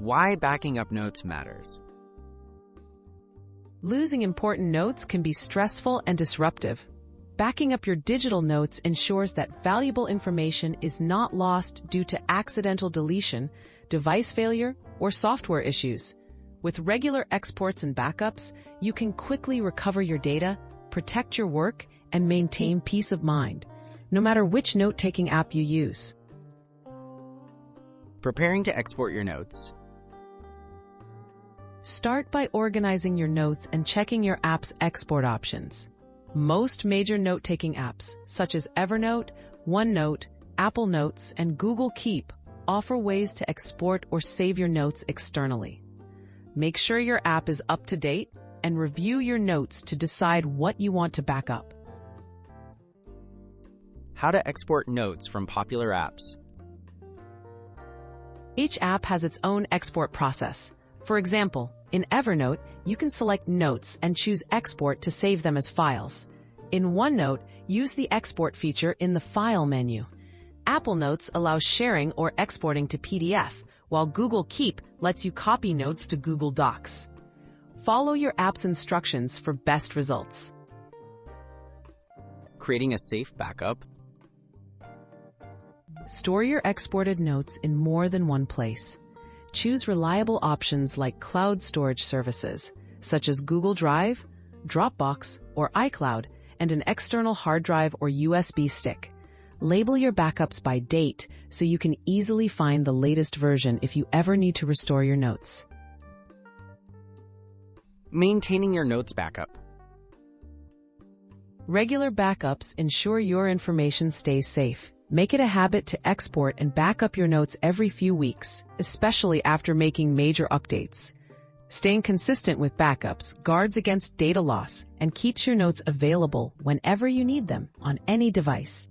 Why backing up notes matters. Losing important notes can be stressful and disruptive. Backing up your digital notes ensures that valuable information is not lost due to accidental deletion, device failure, or software issues. With regular exports and backups, you can quickly recover your data, protect your work, and maintain peace of mind, no matter which note-taking app you use. Preparing to export your notes. Start by organizing your notes and checking your app's export options. Most major note-taking apps, such as Evernote, OneNote, Apple Notes, and Google Keep, offer ways to export or save your notes externally. Make sure your app is up to date and review your notes to decide what you want to back up. How to export notes from popular apps. Each app has its own export process. For example, in Evernote, you can select Notes and choose Export to save them as files. In OneNote, use the Export feature in the File menu. Apple Notes allows sharing or exporting to PDF, while Google Keep lets you copy notes to Google Docs. Follow your app's instructions for best results. Creating a safe backup. Store your exported notes in more than one place. Choose reliable options like cloud storage services, such as Google Drive, Dropbox, or iCloud, and an external hard drive or USB stick. Label your backups by date so you can easily find the latest version if you ever need to restore your notes. Maintaining your notes backup. Regular backups ensure your information stays safe. Make it a habit to export and back up your notes every few weeks, especially after making major updates. Staying consistent with backups guards against data loss and keeps your notes available whenever you need them on any device.